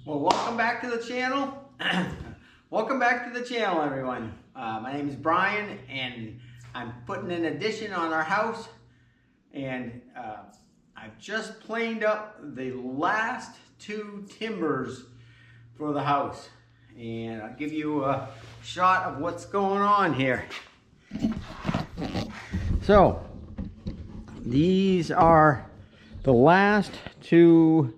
Well, welcome back to the channel. Welcome back to the channel, everyone. My name is Brian, and I'm putting an addition on our house. And I've just planed up the last two timbers for the house. And I'll give you a shot of what's going on here. So, these are the last two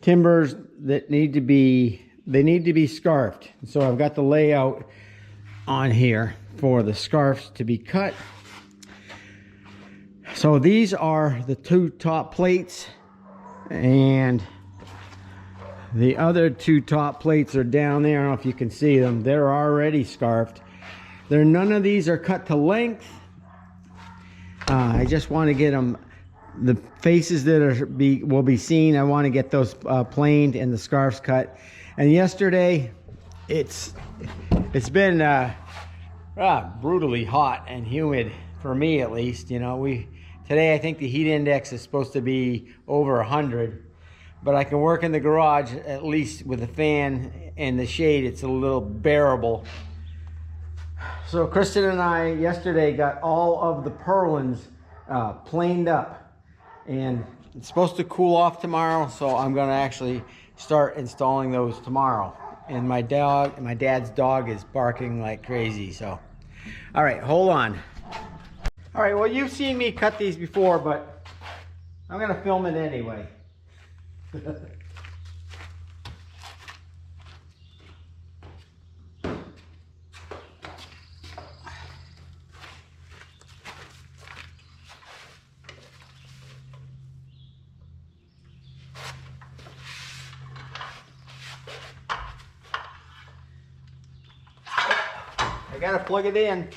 timbers that need to be scarfed. So I've got the layout on here for the scarfs to be cut. So these are the two top plates, and the other two top plates are down there. I don't know if you can see them. They're already scarfed. None of these are cut to length. I just want to get them, the faces that will be seen, I want to get those planed and the scarves cut. And yesterday, it's been brutally hot and humid, for me at least. You know, today I think the heat index is supposed to be over 100, but I can work in the garage at least with a fan and the shade. It's a little bearable. So Kristen and I yesterday got all of the purlins planed up, and it's supposed to cool off tomorrow, so I'm going to actually start installing those tomorrow. And my dad's dog is barking like crazy. So all right, hold on. All right, well, you've seen me cut these before, but I'm going to film it anyway. I gotta plug it in.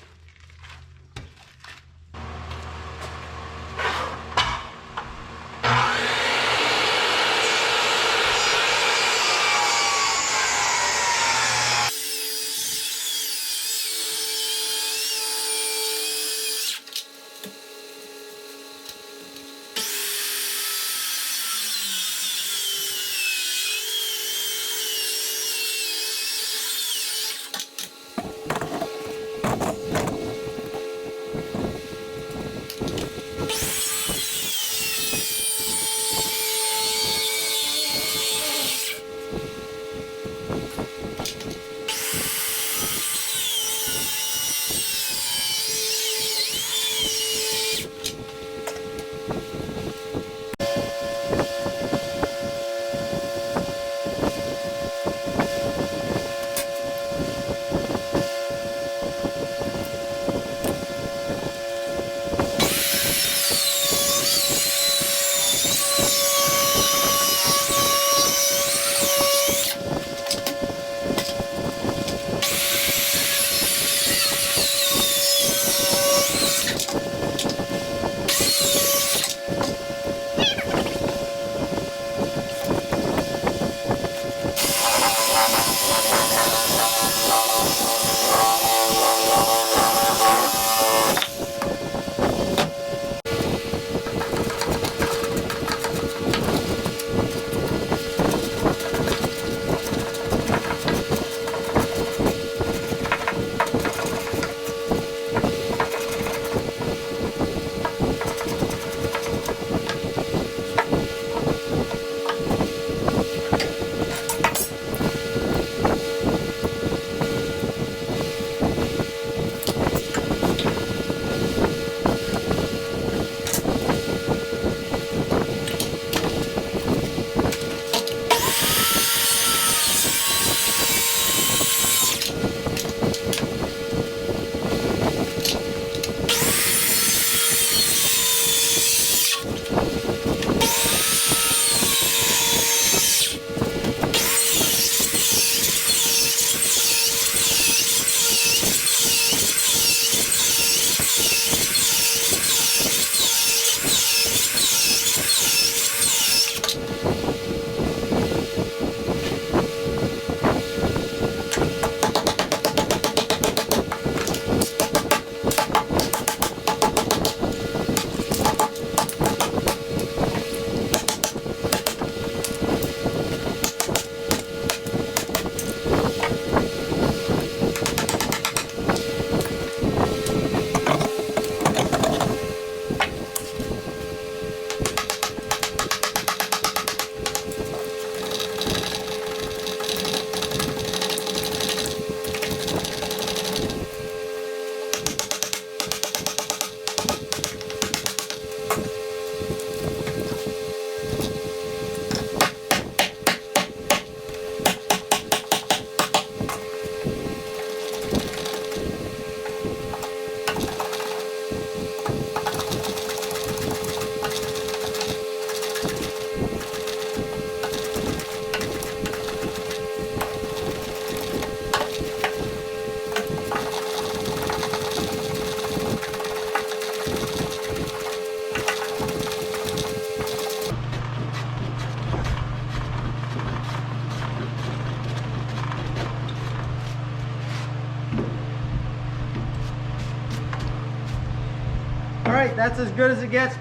that's as good as it gets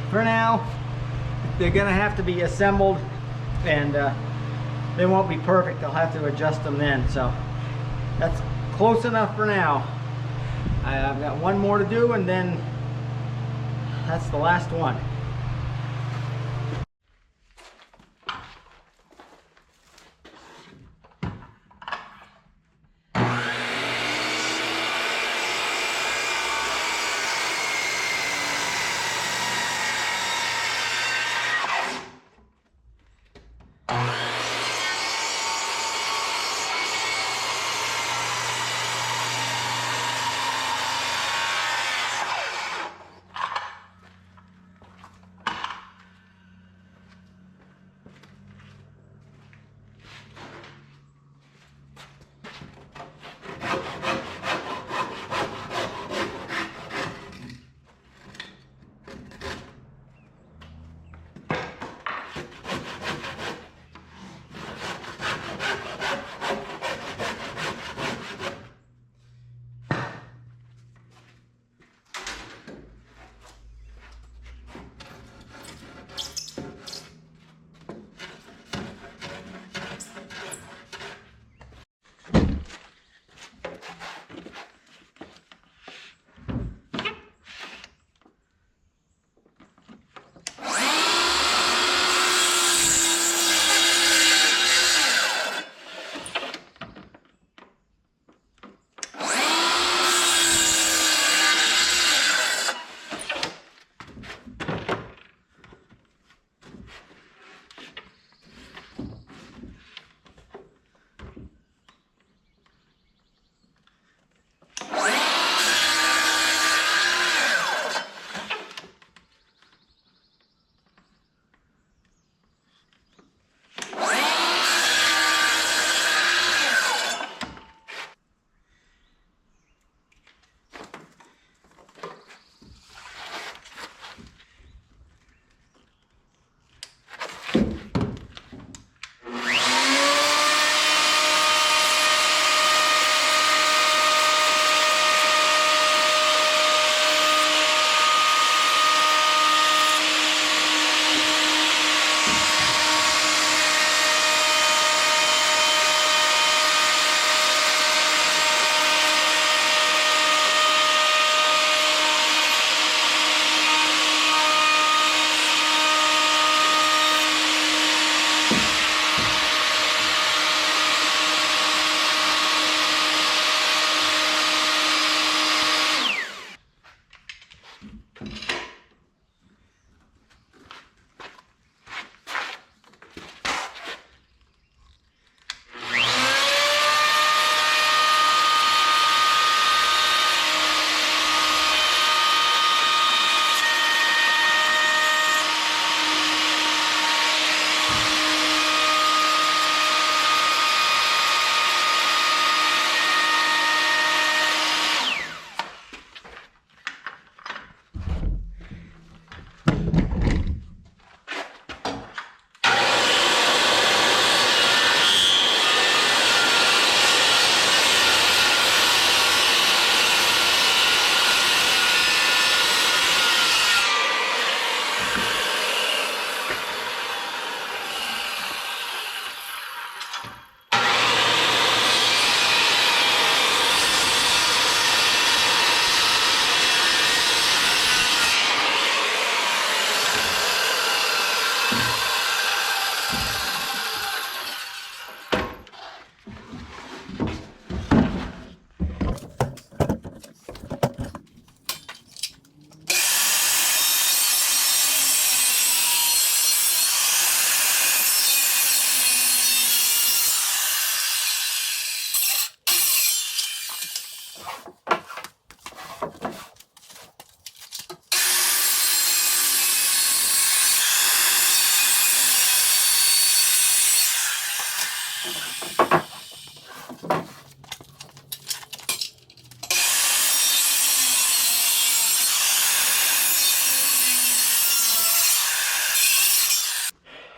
for now. They're gonna have to be assembled, and they won't be perfect. I'll have to adjust them then. So that's close enough for now. I've got one more to do, and then that's the last one.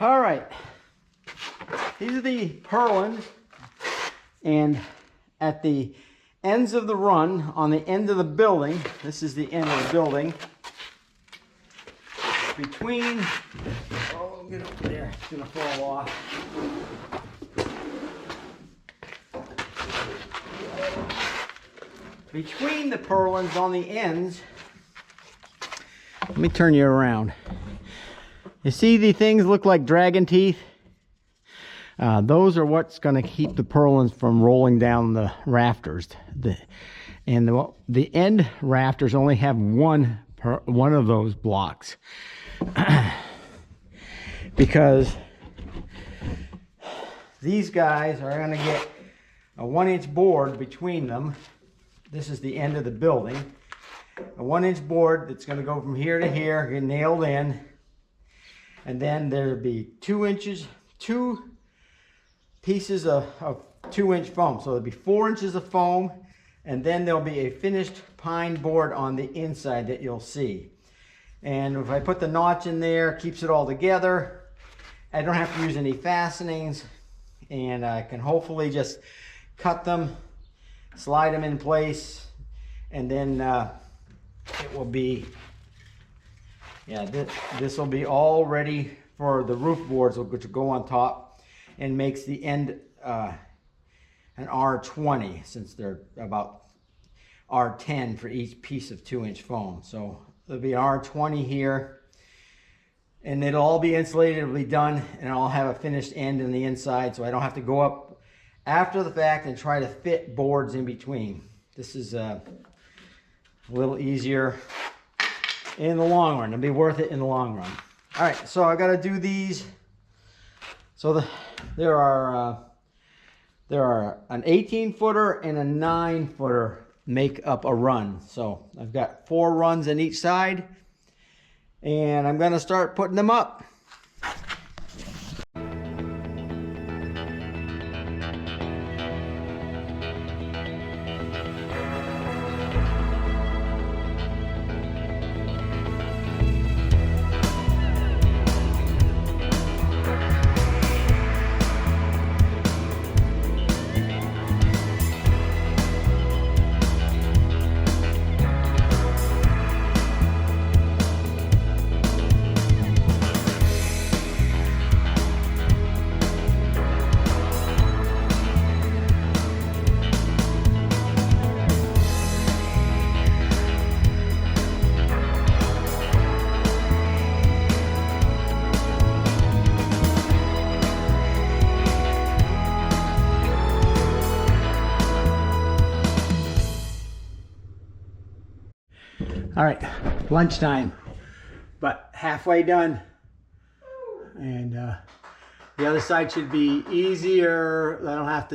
All right, these are the purlins, and at the ends of the run, on the end of the building, this is the end of the building, between, oh, get over there, it's gonna fall off. Between the purlins on the ends, let me turn you around. You see these things look like dragon teeth? Those are what's going to keep the purlins from rolling down the rafters. The end rafters only have one of those blocks. Because these guys are going to get a 1-inch board between them. This is the end of the building. A 1-inch board that's going to go from here to here, get nailed in. And then there'll be 2 pieces of 2-inch foam. So there'll be 4 inches of foam, and then there'll be a finished pine board on the inside that you'll see. And if I put the notch in there, keeps it all together. I don't have to use any fastenings, and I can hopefully just cut them, slide them in place, and then it will be, yeah, this will be all ready for the roof boards, which will go on top, and makes the end an R20, since they're about R10 for each piece of 2-inch foam. So there'll be R20 here, and it'll all be insulated, it'll be done, and I'll have a finished end in the inside, so I don't have to go up after the fact and try to fit boards in between. This is a little easier in the long run. It'll be worth it in the long run. All right, so I got to do these. So there are an 18-footer and a 9-footer make up a run. So I've got 4 runs on each side, and I'm going to start putting them up. All right, lunchtime, but halfway done. And the other side should be easier. I don't have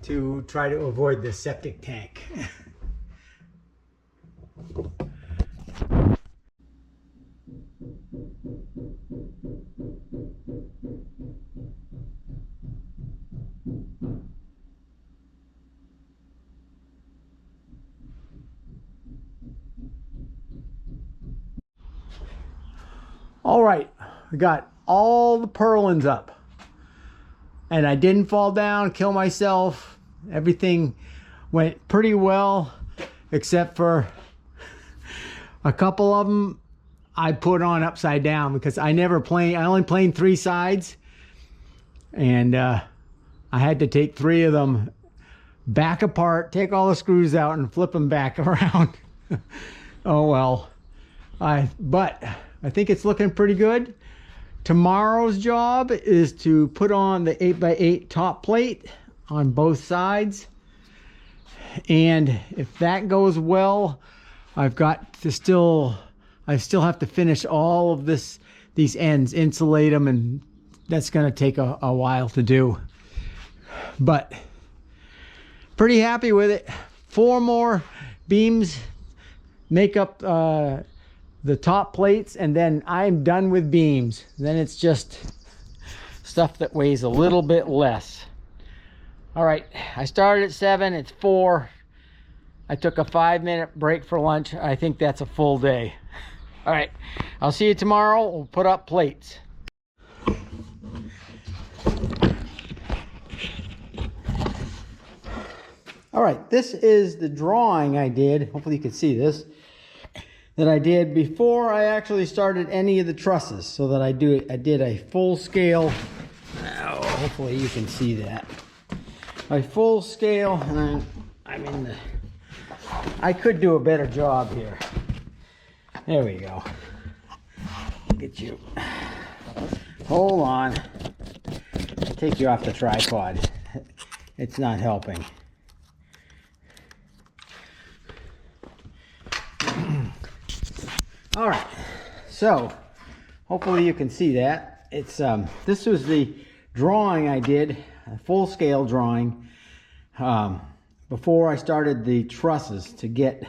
to try to avoid the septic tank. All right, we got all the purlins up, and I didn't fall down, kill myself. Everything went pretty well, except for a couple of them I put on upside down because I only planed 3 sides, and I had to take 3 of them back apart, take all the screws out, and flip them back around. Oh well. But I think it's looking pretty good. Tomorrow's job is to put on the 8x8 top plate on both sides. And if that goes well, I still have to finish all of these ends, insulate them, and that's going to take a while to do. But pretty happy with it. 4 more beams make up the top plates, and then I'm done with beams. Then it's just stuff that weighs a little bit less. All right, I started at 7, it's 4. I took a 5-minute break for lunch. I think that's a full day. All right, I'll see you tomorrow. We'll put up plates. All right, this is the drawing I did. Hopefully you can see this. that I did before I actually started any of the trusses, so that I did a full scale. Oh, hopefully you can see that. A full scale, and I'm in the. I could do a better job here. There we go. Get you. Hold on. Take you off the tripod. It's not helping. All right. So, hopefully you can see that. It's this was the drawing I did, a full scale drawing, before I started the trusses, to get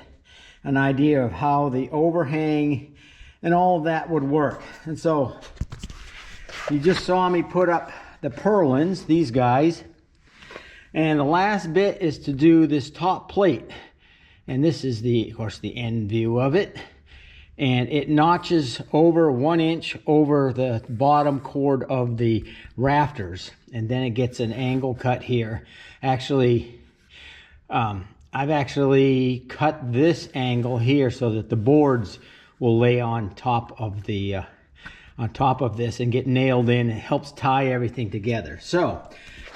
an idea of how the overhang and all of that would work. And so you just saw me put up the purlins, these guys, and the last bit is to do this top plate, and this is the, of course, the end view of it, and it notches over 1 inch over the bottom chord of the rafters, and then it gets an angle cut here. Actually, I've actually cut this angle here so that the boards will lay on top of the this and get nailed in. It helps tie everything together. So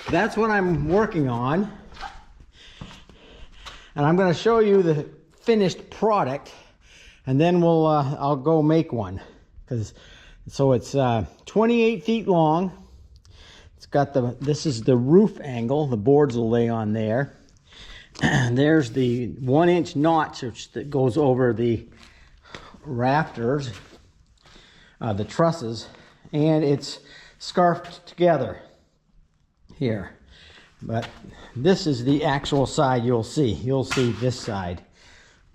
that's what I'm working on, and I'm going to show you the finished product, and then we'll I'll go make one. So it's 28 feet long. It's got this is the roof angle. The boards will lay on there. And there's the 1 inch notch that goes over the rafters, the trusses, and it's scarfed together here. But this is the actual side you'll see. You'll see this side,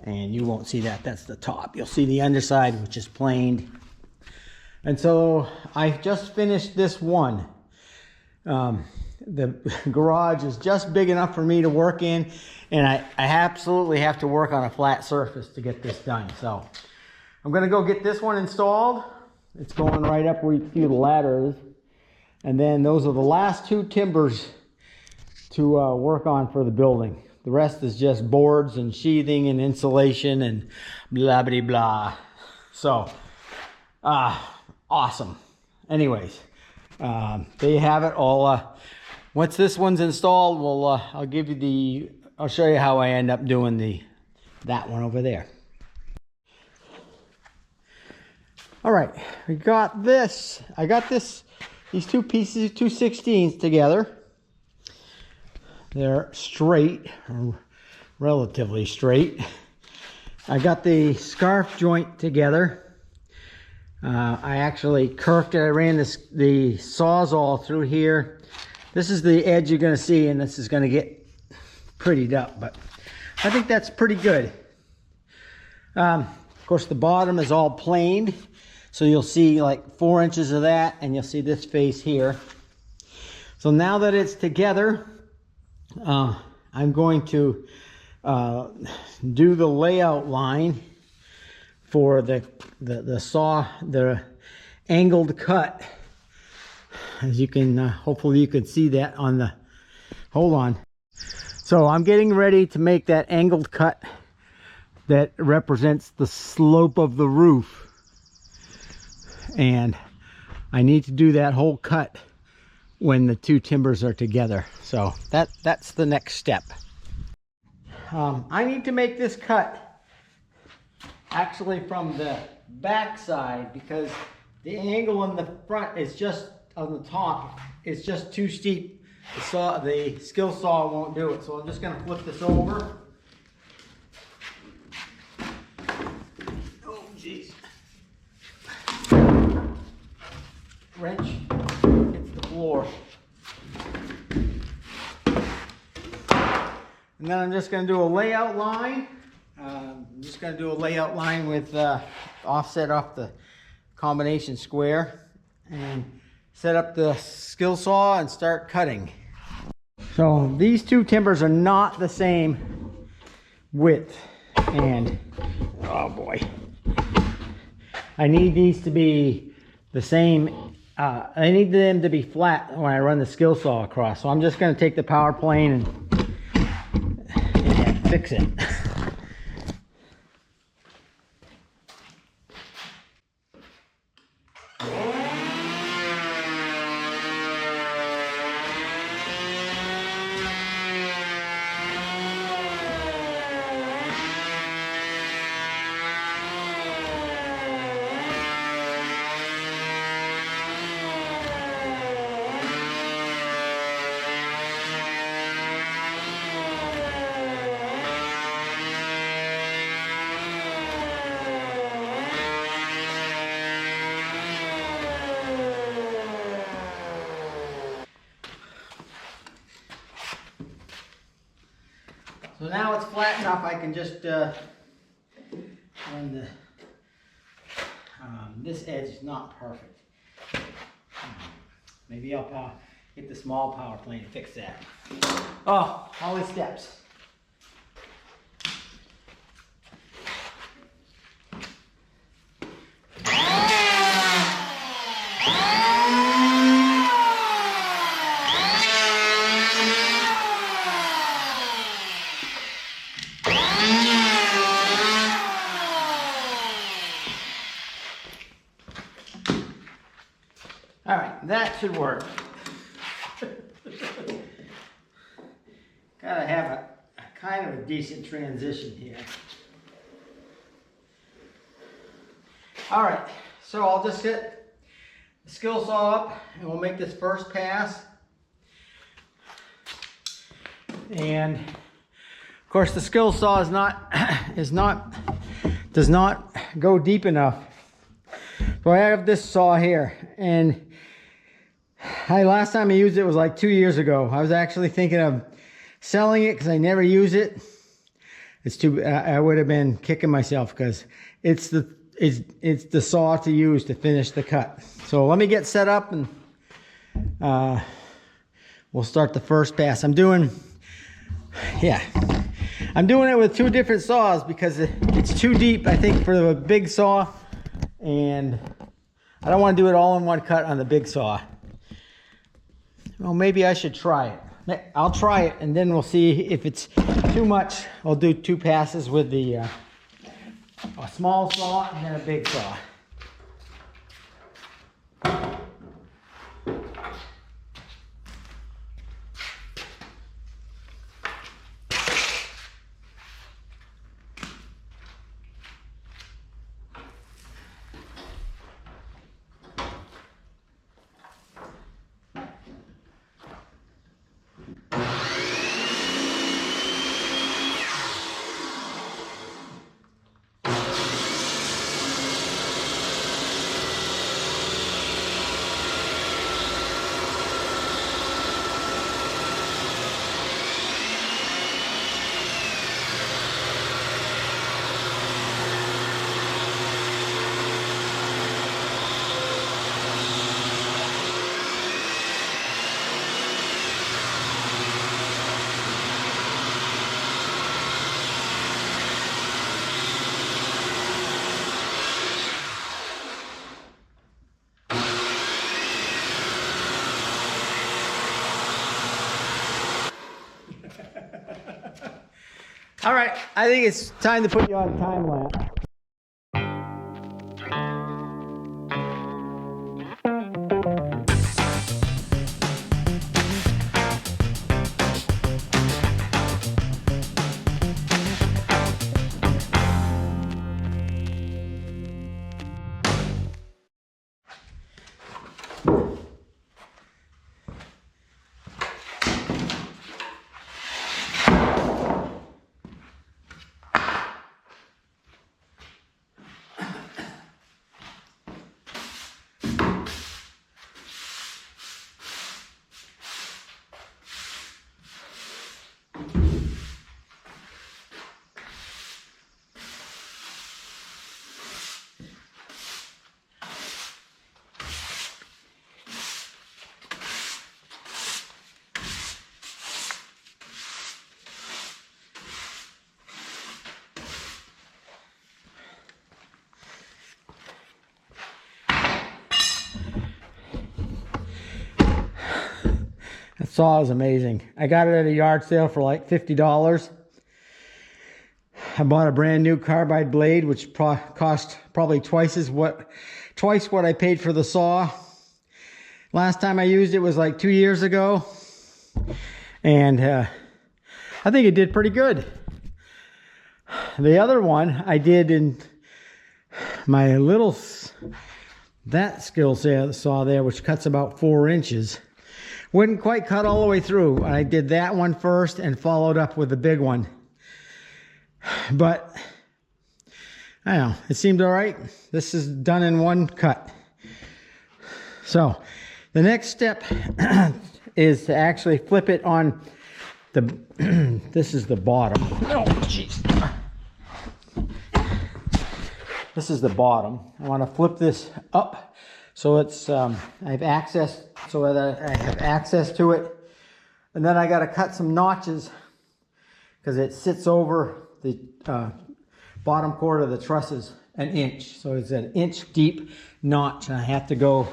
and you won't see that. That's the top. You'll see the underside, which is planed. And so I just finished this one. The garage is just big enough for me to work in, and I absolutely have to work on a flat surface to get this done. So I'm going to go get this one installed. It's going right up where you see the ladder is. And then those are the last two timbers to work on for the building. The rest is just boards and sheathing and insulation and blah, blah, blah. So, awesome. Anyways, there you have it. Once this one's installed, I'll show you how I end up doing that one over there. All right, we got this. I got these two pieces, 2/16s together. They're straight, or relatively straight. I got the scarf joint together. I actually kirked it. I ran the Sawzall through here. This is the edge you're going to see, and this is going to get prettied up, but I think that's pretty good. Of course, the bottom is all planed, so you'll see like 4 inches of that, and you'll see this face here. So now that it's together, I'm going to do the layout line for the angled cut. As you can, hopefully you can see that on the, hold on. So I'm getting ready to make that angled cut that represents the slope of the roof. And I need to do that whole cut when the two timbers are together. So that's the next step. I need to make this cut actually from the back side, because the angle in the front is just on the top. It's just too steep. The skill saw won't do it. So I'm just going to flip this over. Oh, jeez. Wrench hits the floor. And then I'm just going to do a layout line. I'm just going to do a layout line with offset off the combination square, and set up the skill saw and start cutting. So these two timbers are not the same width, and oh boy, I need these to be the same. I need them to be flat when I run the skill saw across. So I'm just going to take the power plane and fix it. So now it's flat enough, I can just run the, this edge is not perfect. Maybe I'll get the small power plane to fix that. Oh, all these steps. All right, that should work. Gotta have a kind of a decent transition here. All right, so I'll just hit the skill saw up and we'll make this first pass. And of course the skill saw does not go deep enough. So I have this saw here, and last time I used it was like 2 years ago. I was actually thinking of selling it because I never use it. I would have been kicking myself because it's the saw to use to finish the cut. So let me get set up and we'll start the first pass. I'm doing it with two different saws because it's too deep, I think, for the big saw, and I don't want to do it all in one cut on the big saw. Well, maybe I should try it. I'll try it and then we'll see if it's too much. I'll do two passes with the a small saw and then a big saw. All right, I think it's time to put you on time lapse. That saw is amazing. I got it at a yard sale for like $50. I bought a brand new carbide blade, which cost probably twice what I paid for the saw. Last time I used it was like 2 years ago, and I think it did pretty good. The other one I did in my that skill saw there, which cuts about 4 inches. Wouldn't quite cut all the way through. I did that one first and followed up with the big one. But I don't know, it seemed all right. This is done in one cut. So the next step is to actually flip it on this is the bottom. Oh, jeez. This is the bottom. I want to flip this up so it's I have access, so that I have access to it. And then I got to cut some notches because it sits over the bottom cord of the trusses an inch. So it's an inch deep notch. And I have to go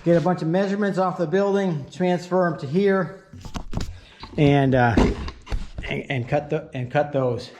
get a bunch of measurements off the building, transfer them to here, and cut those.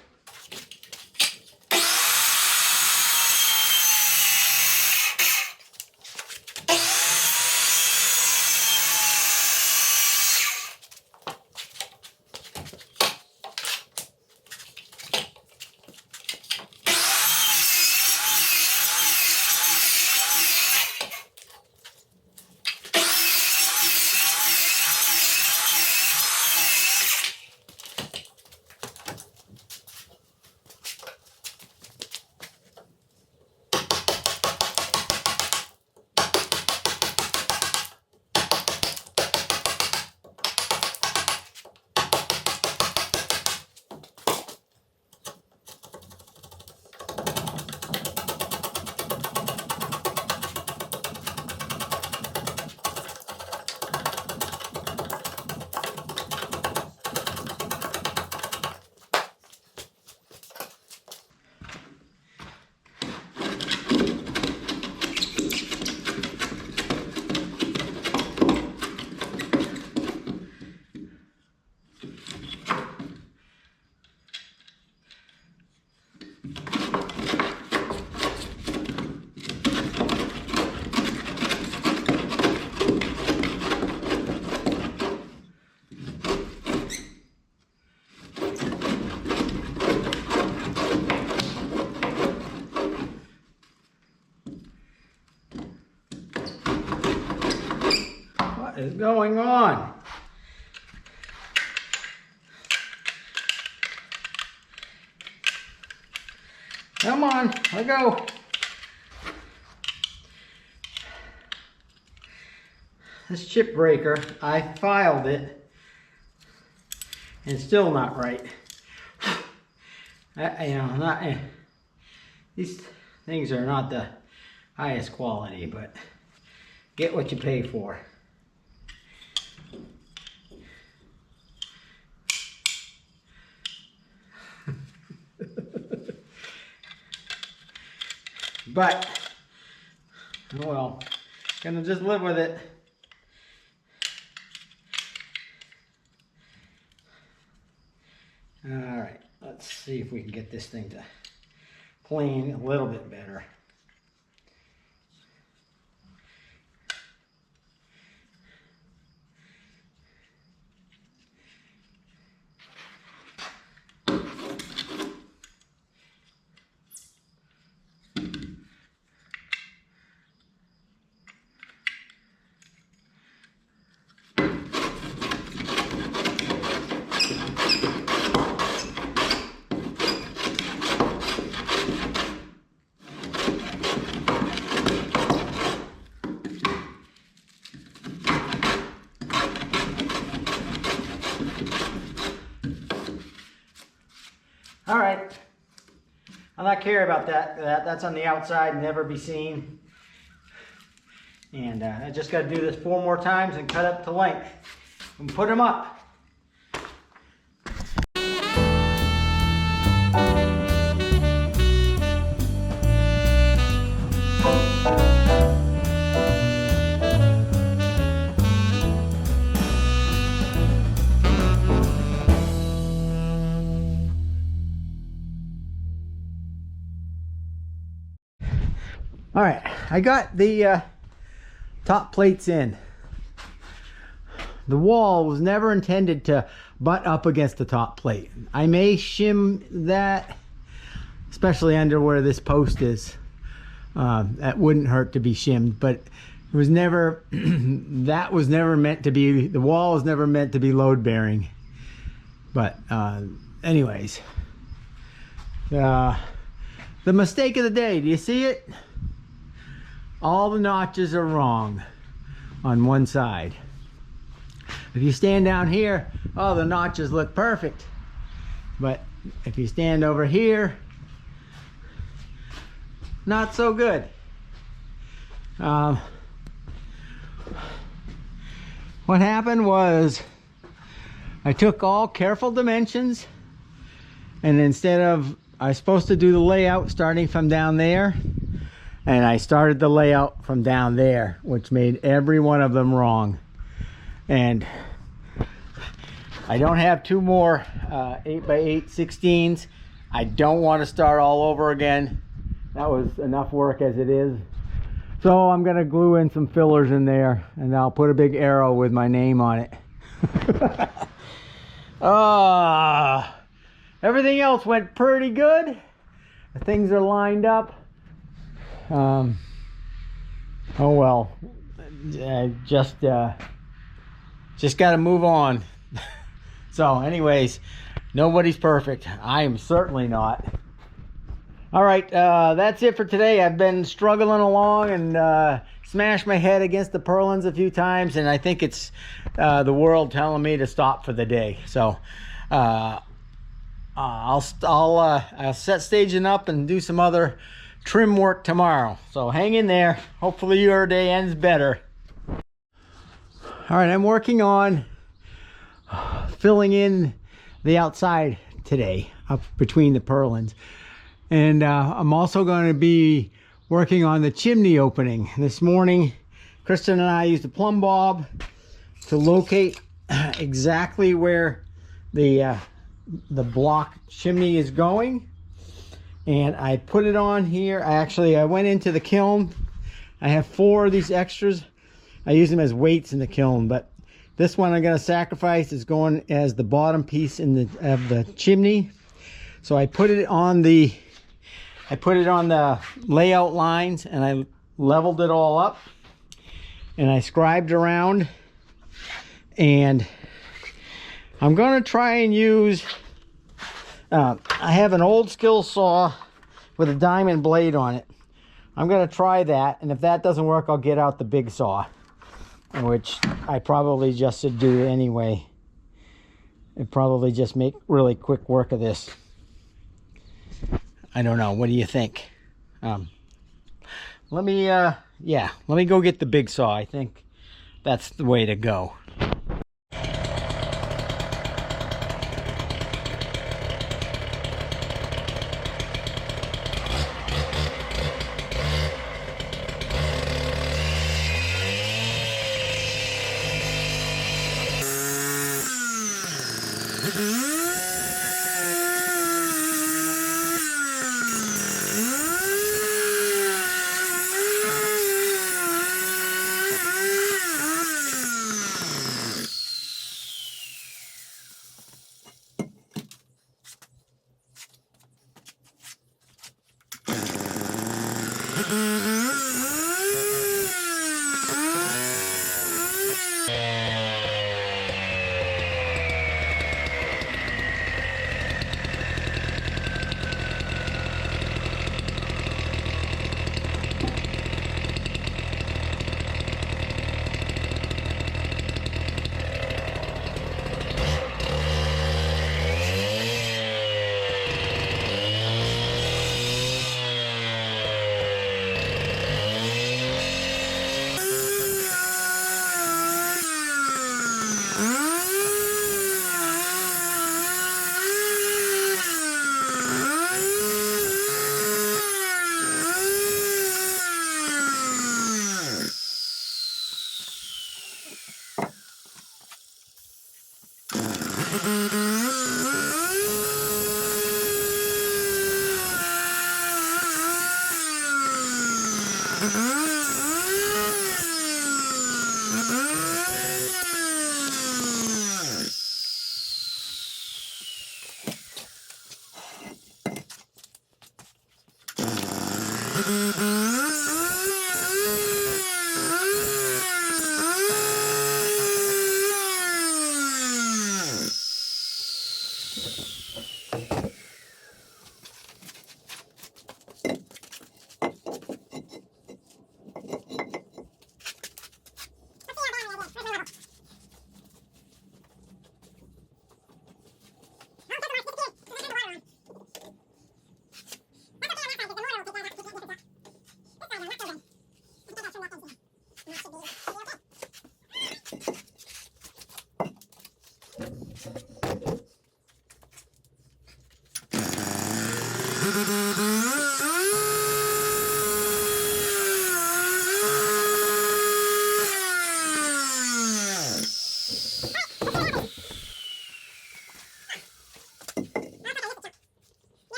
What is going on? Come on, let go. This chip breaker, I filed it, and it's still not right. These things are not the highest quality, but get what you pay for. But, oh well, gonna just live with it. All right, let's see if we can get this thing to clean a little bit better. All right, I'll not care about that. That's on the outside, never be seen. And I just got to do this 4 more times and cut up to length and put them up. All right, I got the top plates in. The wall was never intended to butt up against the top plate. I may shim that, especially under where this post is. That wouldn't hurt to be shimmed, but it was never, that was never meant to be, the wall was never meant to be load bearing. But anyways, the mistake of the day, do you see it? All the notches are wrong on one side. If you stand down here, oh, the notches look perfect. But if you stand over here, not so good. What happened was I took all careful dimensions, and instead of, I was supposed to do the layout starting from down there, and I started the layout from down there, which made every one of them wrong. And I don't have two more 8x8 16s. I don't want to start all over again. That was enough work as it is. So I'm gonna glue in some fillers in there, and I'll put a big arrow with my name on it. Everything else went pretty good. Things are lined up. Oh well, just got to move on. So anyways, nobody's perfect. I am certainly not. All right, that's it for today. I've been struggling along and smashed my head against the purlins a few times, and I think it's the world telling me to stop for the day. So I'll set staging up and do some other trim work tomorrow. So hang in there. Hopefully your day ends better. All right, I'm working on filling in the outside today up between the purlins. And I'm also going to be working on the chimney opening. This morning, Kristen and I used a plumb bob to locate exactly where the block chimney is going. And I put it on here. I went into the kiln. I have 4 of these extras. I use them as weights in the kiln, but this one I'm going to sacrifice is going as the bottom piece of the chimney. So I put it on the layout lines, and I leveled it all up, and I scribed around, and I'm going to try and use I have an old skill saw with a diamond blade on it. I'm going to try that, and if that doesn't work, I'll get out the big saw, which I probably just should do anyway. It'd probably just make really quick work of this. I don't know. What do you think? Let me go get the big saw. I think that's the way to go.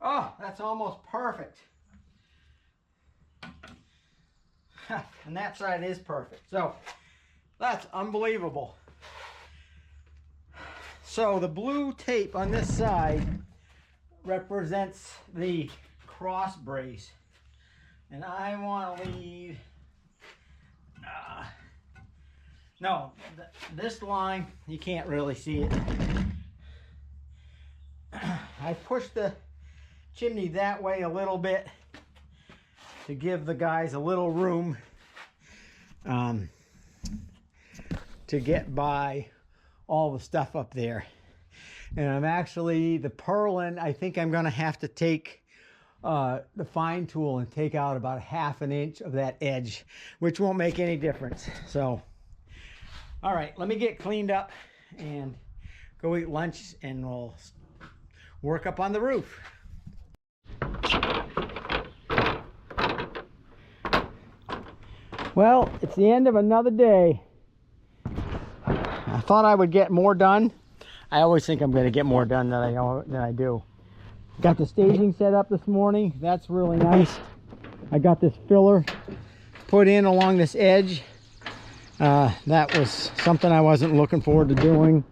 Oh, that's almost perfect. And that side is perfect. So that's unbelievable. So the blue tape on this side represents the cross brace. And I want to leave, this line, you can't really see it. I pushed the chimney that way a little bit to give the guys a little room to get by all the stuff up there. And I'm actually, the purlin, I think I'm going to have to take the fine tool and take out about 1/2 inch of that edge, which won't make any difference. So, all right, let me get cleaned up and go eat lunch, and we'll work up on the roof. Well, it's the end of another day. I thought I would get more done. I always think I'm going to get more done than I do. Got the staging set up this morning. That's really nice. I got this filler put in along this edge. That was something I wasn't looking forward to doing.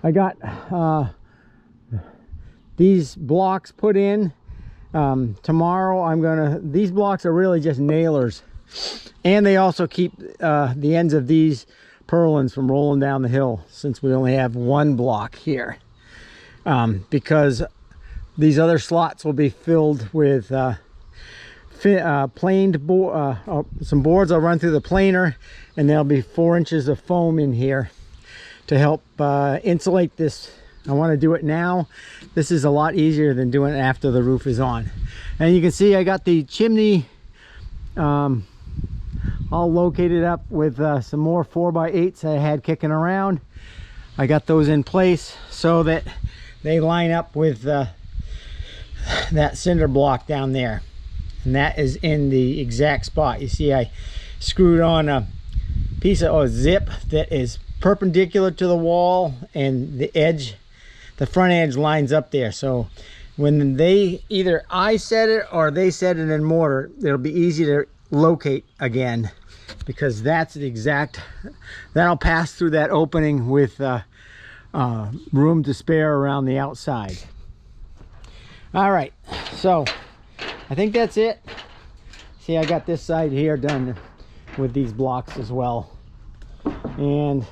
I got these blocks put in. Tomorrow these blocks are really just nailers. And they also keep the ends of these purlins from rolling down the hill, since we only have one block here. Because these other slots will be filled with planed some boards. I'll run through the planer, and there'll be 4 inches of foam in here to help insulate this. I want to do it now. This is a lot easier than doing it after the roof is on. And you can see I got the chimney all located up with some more 4x8s I had kicking around. I got those in place so that they line up with that cinder block down there, and that is in the exact spot. You see I screwed on a piece of zip that is perpendicular to the wall, and the front edge lines up there. So when either I set it or they set it in mortar, it'll be easy to locate again, because that's the exact, that'll pass through that opening with room to spare around the outside. All right, so I think that's it. See, I got this side here done with these blocks as well, and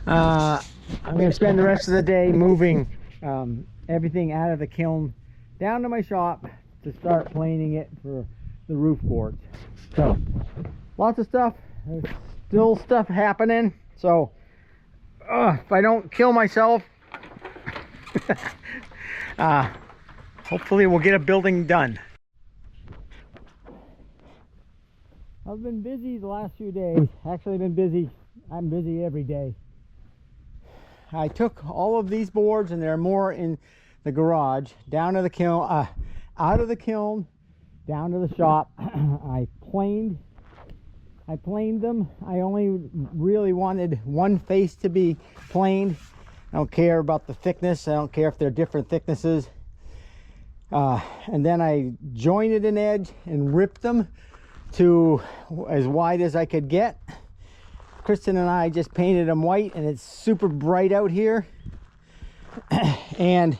I'm going to spend the rest of the day moving everything out of the kiln down to my shop to start planing it for the roof boards. So lots of stuff. There's still stuff happening, so if I don't kill myself, hopefully we'll get a building done. I've been busy the last few days. Actually been busy. I'm busy every day. I took all of these boards, and there are more in the garage, down to the kiln, out of the kiln, down to the shop. I planed them. I only really wanted one face to be planed. I don't care about the thickness. I don't care if they're different thicknesses. And then I jointed an edge and ripped them to as wide as I could get. Kristen and I just painted them white, and it's super bright out here. And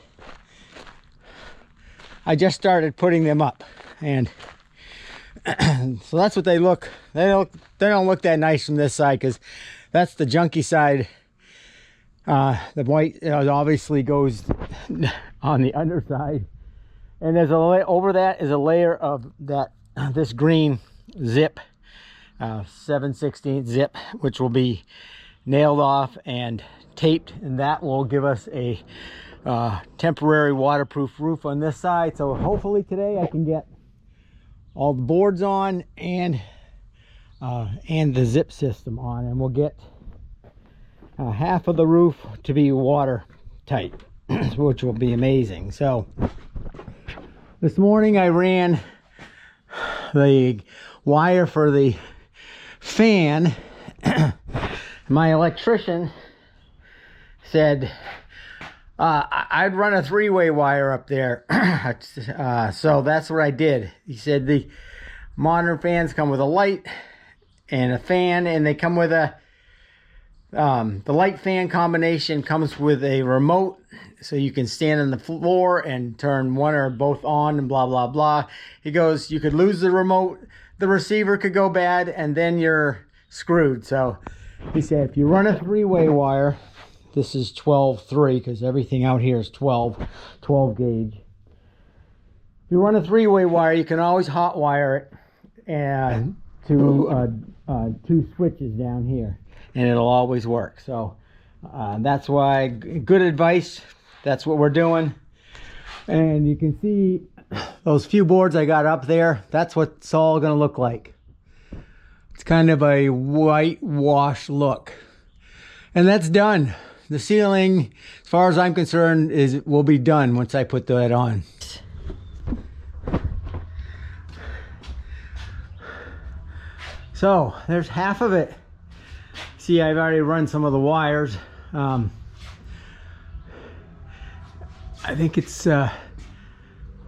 I just started putting them up, and so that's what they look. They don't look that nice from this side, because that's the junky side. The white obviously goes on the underside, and there's over that is a layer of this green zip, 7/16 zip, which will be nailed off and taped, and that will give us a temporary waterproof roof on this side. So hopefully today I can get all the boards on and the zip system on, and we'll get half of the roof to be watertight, which will be amazing. So this morning I ran the wire for the fan. My electrician said, I'd run a three-way wire up there. So that's what I did. He said the modern fans come with a light and a fan, and they come with a the light fan combination comes with a remote, so you can stand on the floor and turn one or both on and blah blah blah. He goes, you could lose the remote, the receiver could go bad, and then you're screwed. So he said if you run a three-way wire, this is 12-3 because everything out here is 12 gauge. If you run a three-way wire, you can always hot wire it and to two switches down here, and it'll always work. So that's why, good advice. That's what we're doing. And you can see those few boards I got up there. That's what it's all gonna look like. It's kind of a whitewash look, and that's done. The ceiling, as far as I'm concerned, will be done once I put that on. So there's half of it. See, I've already run some of the wires. I think it's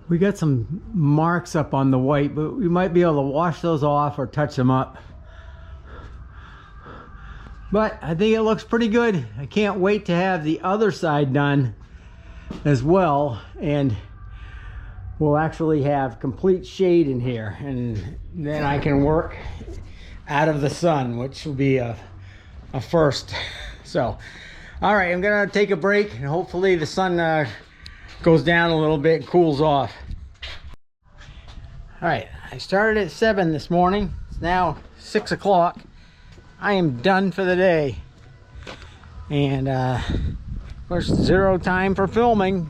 we got some marks up on the white, but we might be able to wash those off or touch them up. But I think it looks pretty good. I can't wait to have the other side done as well, and we'll actually have complete shade in here, and then I can work out of the sun, which will be a first. So all right, I'm gonna take a break, and hopefully the sun goes down a little bit and cools off. All right, I started at 7 this morning. It's now 6 o'clock. I am done for the day, and of course, zero time for filming.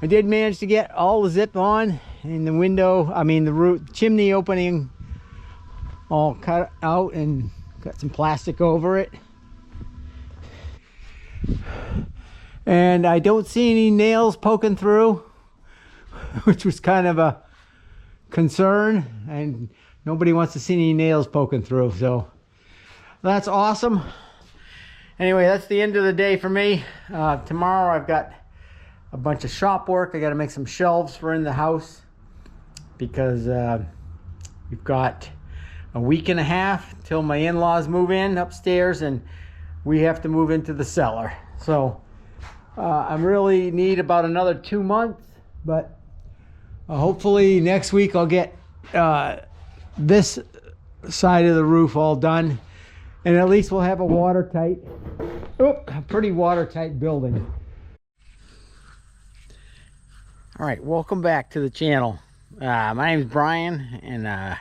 I did manage to get all the zip on, and the window, I mean the roof chimney opening all cut out, and got some plastic over it. And I don't see any nails poking through, which was kind of a concern, and nobody wants to see any nails poking through, so that's awesome. Anyway, that's the end of the day for me. Tomorrow I've got a bunch of shop work. I got to make some shelves for in the house, because we've got a week and a half till my in-laws move in upstairs, and we have to move into the cellar. So I really need about another 2 months, but hopefully next week I'll get this side of the roof all done, and at least we'll have a pretty watertight building. All right, welcome back to the channel. My name is Brian, and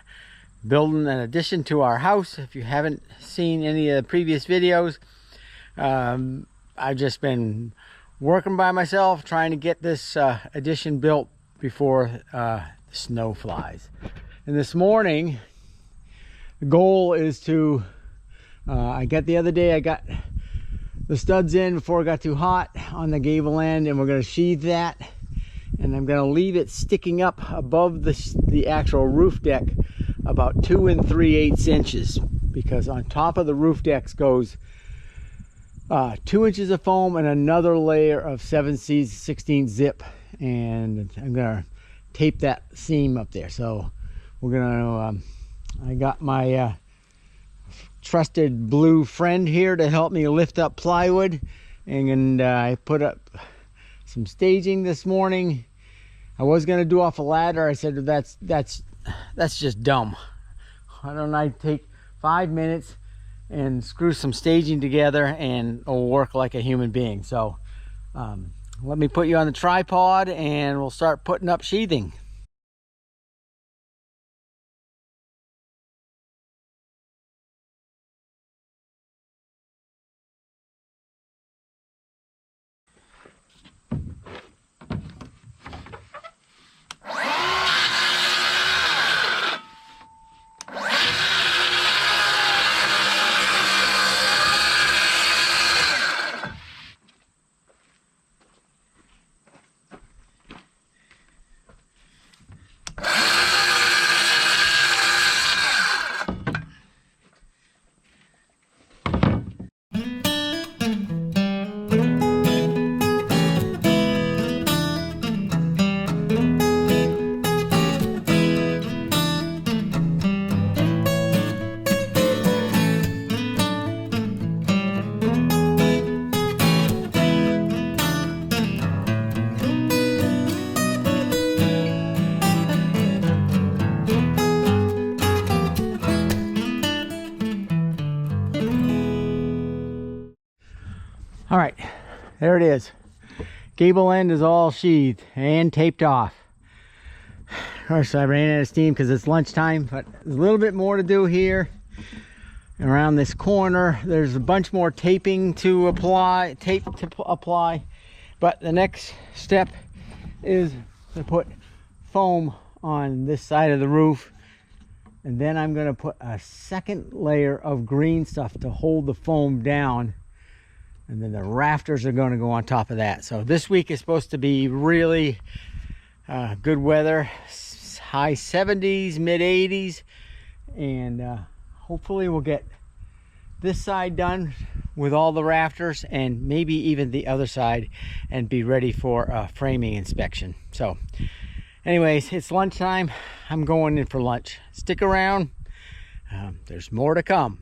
building an addition to our house. If you haven't seen any of the previous videos, I've just been working by myself trying to get this addition built before the snow flies. And this morning the goal is to I got the other day, I got the studs in before it got too hot on the gable end, and we're going to sheathe that, and I'm going to leave it sticking up above the actual roof deck about 2 3/8 inches, because on top of the roof decks goes 2 inches of foam and another layer of 7/16 zip, and I'm gonna tape that seam up there. So we're gonna I got my trusted blue friend here to help me lift up plywood, and I put up some staging this morning. I was gonna do off a ladder. I said that's just dumb. Why don't I take 5 minutes and screw some staging together, and it'll work like a human being. So let me put you on the tripod, and we'll start putting up sheathing. All right, there it is. Gable end is all sheathed and taped off. Of course, I ran out of steam because it's lunchtime, but there's a little bit more to do here. Around this corner, there's a bunch more taping to apply, tape to apply. But the next step is to put foam on this side of the roof. And then I'm gonna put a second layer of green stuff to hold the foam down. And then the rafters are gonna go on top of that. So this week is supposed to be really good weather, high 70s, mid 80s. And hopefully we'll get this side done with all the rafters and maybe even the other side and be ready for a framing inspection. So anyways, it's lunchtime. I'm going in for lunch. Stick around. There's more to come.